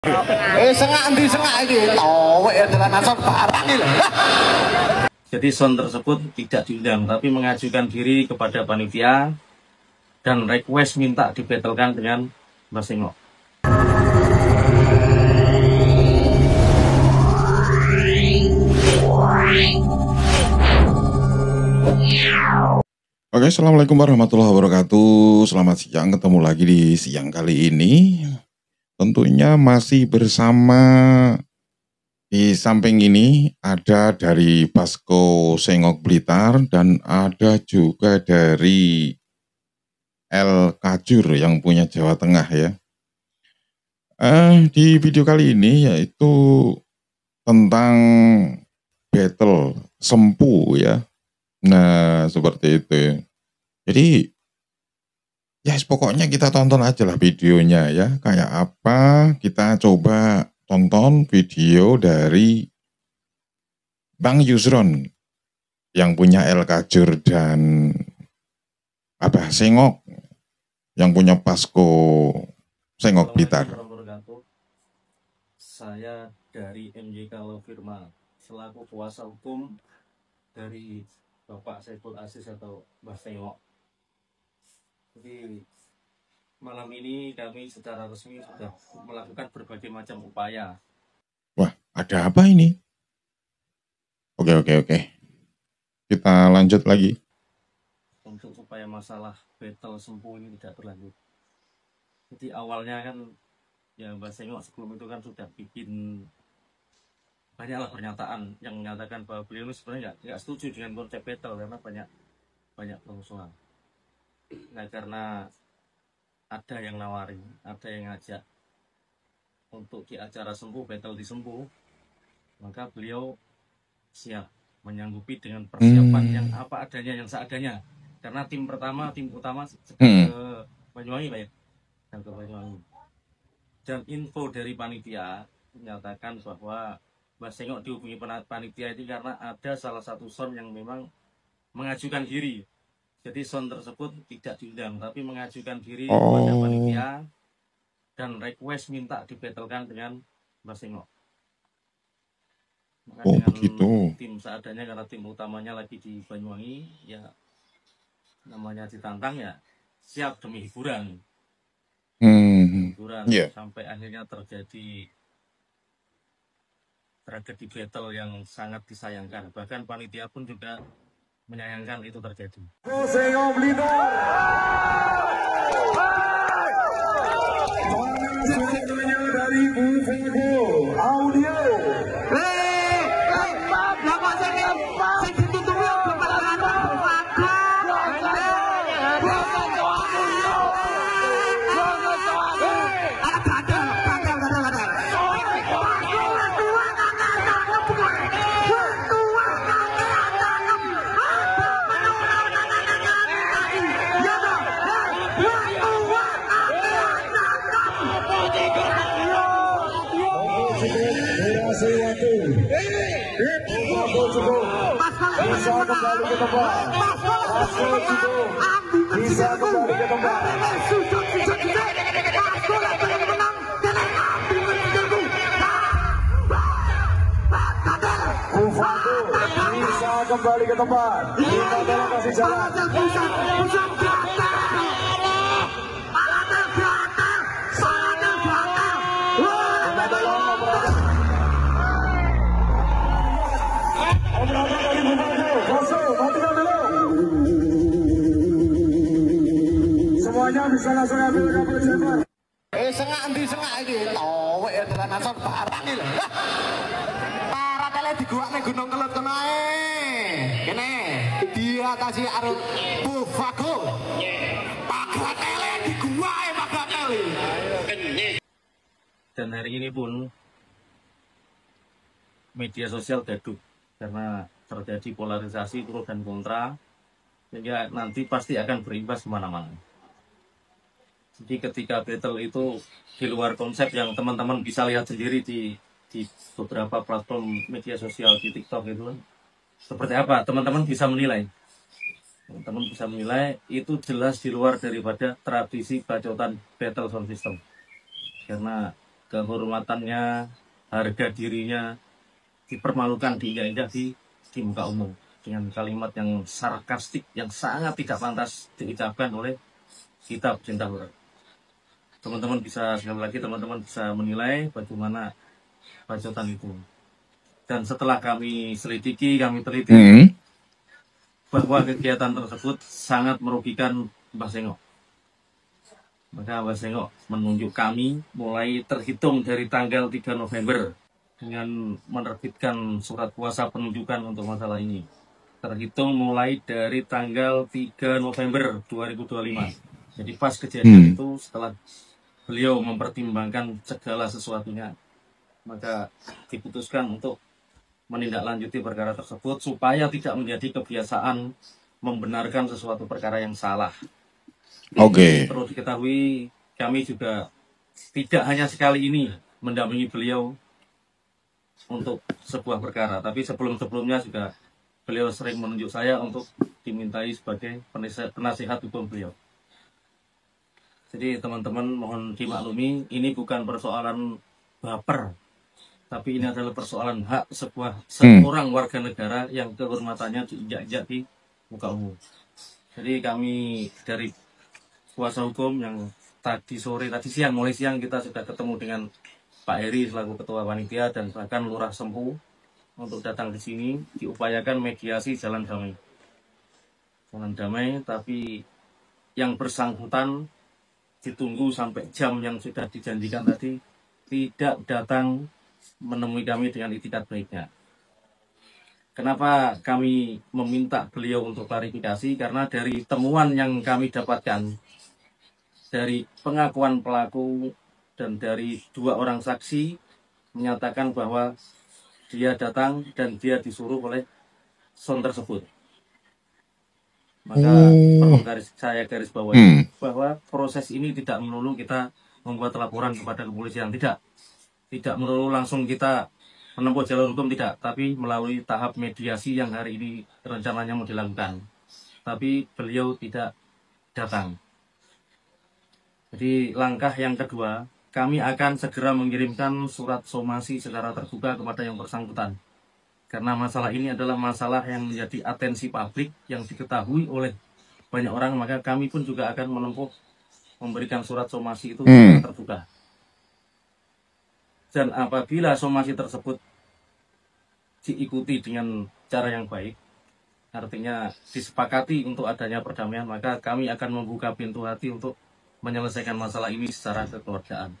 Sengak endi sengak iki? Towek ya dolanan son barang iki lho. Jadi son tersebut tidak diundang, tapi mengajukan diri kepada panitia dan request minta dibatalkan dengan Mbah Sengok. Oke, assalamualaikum warahmatullahi wabarakatuh. Selamat siang, ketemu lagi di siang kali ini. Tentunya masih bersama di samping ini ada dari Pasko Sengok Blitar dan ada juga dari El Kajur yang punya Jawa Tengah ya. Di video kali ini yaitu tentang battle sempu ya. Nah, seperti itu ya. Jadi, ya pokoknya kita tonton aja lah videonya ya. Kayak apa, kita coba tonton video dari Bang Yusron yang punya El Kajur dan Abah Sengok yang punya Pasko Sengok Blitar. Saya dari MJK Law Firma selaku kuasa hukum dari Bapak Saiful Aziz atau Mbah Sengok. Jadi malam ini kami secara resmi sudah melakukan berbagai macam upaya. Wah, ada apa ini? Oke. Kita lanjut lagi. Untuk supaya masalah battle sempu ini tidak berlanjut. Jadi awalnya kan ya Mbah Sengok sebelum itu kan sudah bikin banyaklah pernyataan yang menyatakan bahwa beliau sebenarnya nggak setuju dengan konsep battle karena banyak permusuhan. Nah, karena ada yang nawarin, ada yang ngajak untuk di acara sempu, battle di sempu, maka beliau siap menyanggupi dengan persiapan yang apa adanya, yang seadanya. Karena tim utama ke Banyuwangi Pak ya, dan ke Banyuwangi. Dan info dari panitia menyatakan bahwa Mbah Sengok dihubungi panitia itu karena ada salah satu son yang memang mengajukan diri. Jadi son tersebut tidak diundang, tapi mengajukan diri kepada panitia dan request minta dibatalkan dengan Mbah Sengok. Maka dengan begitu. Tim seadanya karena tim utamanya lagi di Banyuwangi, ya namanya ditantang ya siap demi hiburan. Yeah. Sampai akhirnya terjadi tragedi battle yang sangat disayangkan. Bahkan panitia pun juga menyayangkan itu terjadi. Sengok Blitar. Dari Bufago Audio. Bisa kembali ke tempat. Bisa kembali ke tempat. Bufago bisa kembali ke tempat. Kita tolong kasih jalan. Semuanya bisa langsung ambil kabel jember. Sengak endi sengak iki? Towek ya dolanan son barang iki lho. Para tele diguakne Gunung Kelut kene ae. Kene diatasi arep Bufago. Pagat tele diguake pagat tele. Dan hari ini pun media sosial gaduh karena terjadi polarisasi pro dan kontra, sehingga nanti pasti akan berimbas kemana-mana. Jadi ketika battle itu di luar konsep yang teman-teman bisa lihat sendiri di beberapa platform media sosial di TikTok itu, seperti apa teman-teman bisa menilai. Teman-teman bisa menilai itu jelas di luar daripada tradisi bacotan battle sound system. Karena kehormatannya, harga dirinya dipermalukan, diinjak-injak di muka umum dengan kalimat yang sarkastik yang sangat tidak pantas diucapkan oleh kita pecinta horor. Teman-teman bisa, sekali lagi teman-teman bisa menilai bagaimana bacotan itu. Dan setelah kami selidiki, kami teliti bahwa kegiatan tersebut sangat merugikan Mbah Sengok. Maka Mbah Sengok menunjuk kami mulai terhitung dari tanggal 3 November dengan menerbitkan surat kuasa penunjukan untuk masalah ini. Terhitung mulai dari tanggal 3 November 2025. Jadi pas kejadian itu, setelah beliau mempertimbangkan segala sesuatunya, maka diputuskan untuk menindaklanjuti perkara tersebut supaya tidak menjadi kebiasaan membenarkan sesuatu perkara yang salah. Oke. Perlu diketahui, kami juga tidak hanya sekali ini mendampingi beliau untuk sebuah perkara, tapi sebelum-sebelumnya juga beliau sering menunjuk saya untuk dimintai sebagai penasihat hukum beliau. Jadi teman-teman mohon dimaklumi, ini bukan persoalan baper, tapi ini adalah persoalan hak seorang warga negara yang kehormatannya diinjak-injak di muka umum. Jadi kami dari kuasa hukum yang tadi siang, mulai siang kita sudah ketemu dengan Pak Heri selaku ketua panitia dan bahkan Lurah Sempu untuk datang ke sini, diupayakan mediasi jalan damai. Jalan damai, tapi yang bersangkutan ditunggu sampai jam yang sudah dijanjikan tadi, tidak datang menemui kami dengan itikat baiknya. Kenapa kami meminta beliau untuk klarifikasi? Karena dari temuan yang kami dapatkan, dari pengakuan pelaku dan dari 2 orang saksi menyatakan bahwa dia datang dan dia disuruh oleh son tersebut. Maka perlu saya garis bawahi bahwa proses ini tidak melulu kita membuat laporan kepada kepolisian, tidak melulu langsung kita menempuh jalur hukum, tidak, tapi melalui tahap mediasi yang hari ini rencananya mau dilakukan. Tapi beliau tidak datang. Jadi langkah yang kedua, kami akan segera mengirimkan surat somasi secara terbuka kepada yang bersangkutan. Karena masalah ini adalah masalah yang menjadi atensi publik yang diketahui oleh banyak orang, maka kami pun juga akan memberikan surat somasi itu secara terbuka. Dan apabila somasi tersebut diikuti dengan cara yang baik, artinya disepakati untuk adanya perdamaian, maka kami akan membuka pintu hati untuk menyelesaikan masalah ini secara kekeluargaan.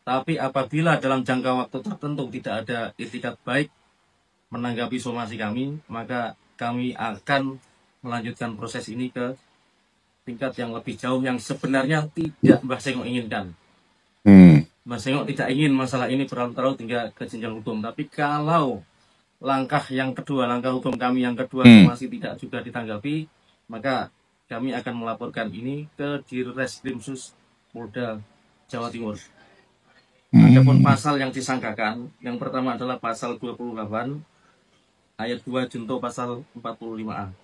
Tapi apabila dalam jangka waktu tertentu tidak ada itikat baik menanggapi somasi kami, maka kami akan melanjutkan proses ini ke tingkat yang lebih jauh yang sebenarnya tidak Mbah Sengok inginkan. Mbah Sengok tidak ingin masalah ini berlarut-larut hingga ke jenjang hukum. Tapi kalau langkah yang kedua, langkah hukum kami yang kedua masih tidak juga ditanggapi, maka kami akan melaporkan ini ke Dirreskrimsus Polda Jawa Timur. Adapun pasal yang disangkakan, yang pertama adalah pasal 28 ayat 2 junto pasal 45A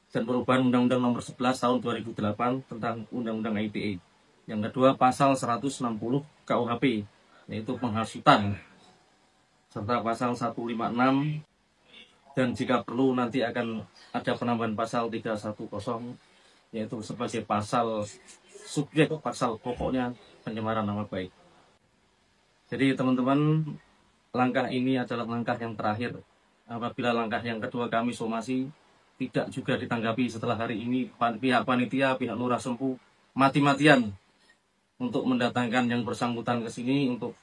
dan perubahan Undang-Undang Nomor 11 Tahun 2008 tentang Undang-Undang ITE. Yang kedua pasal 160 KUHP, yaitu penghasutan, serta pasal 156, dan jika perlu nanti akan ada penambahan pasal 310, yaitu sebagai pasal subjek, pasal pokoknya pencemaran nama baik. Jadi teman-teman, langkah ini adalah langkah yang terakhir. Apabila langkah yang kedua kami somasi tidak juga ditanggapi setelah hari ini, pihak panitia, pihak Lurah Sempu mati-matian untuk mendatangkan yang bersangkutan ke sini untuk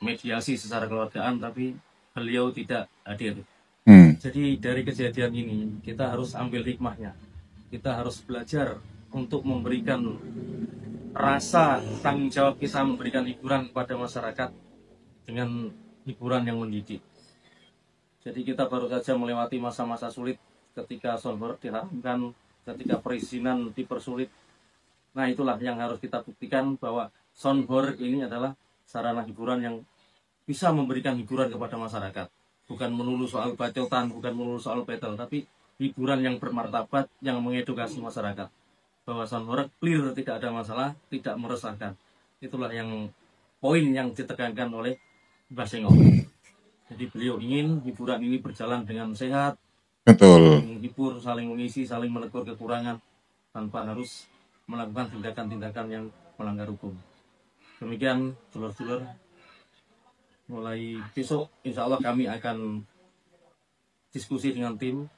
mediasi secara keluargaan, tapi beliau tidak hadir. Jadi dari kejadian ini kita harus ambil hikmahnya. Kita harus belajar untuk memberikan rasa tanggung jawab kita, memberikan hiburan kepada masyarakat dengan hiburan yang mendidik. Jadi kita baru saja melewati masa-masa sulit ketika soundboard diharamkan, ketika perizinan dipersulit. Nah itulah yang harus kita buktikan bahwa soundboard ini adalah sarana hiburan yang bisa memberikan hiburan kepada masyarakat. Bukan melulu soal bacotan, bukan melulu soal battle, tapi hiburan yang bermartabat, yang mengedukasi masyarakat. Bahwa soundboard clear, tidak ada masalah, tidak meresahkan. Itulah yang poin yang ditekankan oleh Mbah Sengok. Jadi beliau ingin hiburan ini berjalan dengan sehat, Betul. menghibur, saling mengisi, saling menegur kekurangan tanpa harus melakukan tindakan-tindakan yang melanggar hukum. Demikian dulur-dulur, mulai besok insya Allah kami akan diskusi dengan tim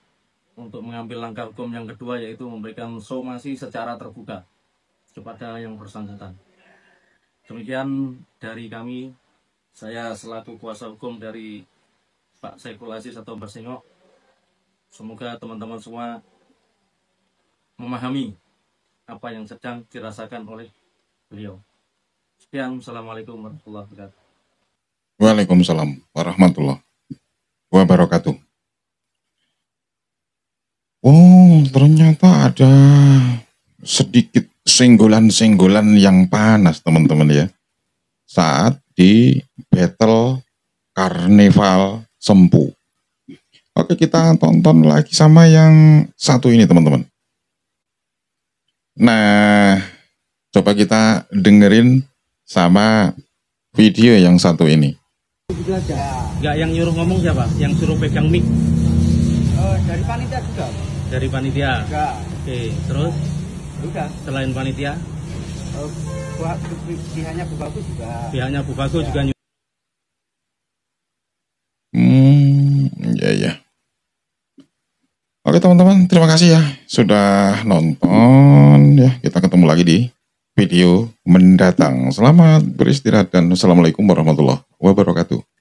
untuk mengambil langkah hukum yang kedua, yaitu memberikan somasi secara terbuka kepada yang bersangkutan. Demikian dari kami, saya selaku kuasa hukum dari Pak Saiful Aziz atau Mbah Sengok. Semoga teman-teman semua memahami apa yang sedang dirasakan oleh beliau. Sekian, Assalamualaikum warahmatullahi wabarakatuh. Waalaikumsalam warahmatullahi wabarakatuh. Oh, ternyata ada sedikit senggolan-senggolan yang panas teman-teman ya. Saat di battle Karnival Sempu. Oke, kita tonton lagi sama yang satu ini teman-teman. Nah, coba kita dengerin sama video yang satu ini. Enggak, yang nyuruh ngomong siapa? Yang suruh pegang mic? Dari panitia juga. Dari panitia? Enggak. Oke, terus? Udah. Selain panitia? Pihaknya Bu Bagus juga. Pihaknya Bu Bagus juga nyuruh. Ya. Oke teman-teman, terima kasih ya sudah nonton ya. Kita ketemu lagi di video mendatang. Selamat beristirahat dan assalamualaikum warahmatullahi wabarakatuh.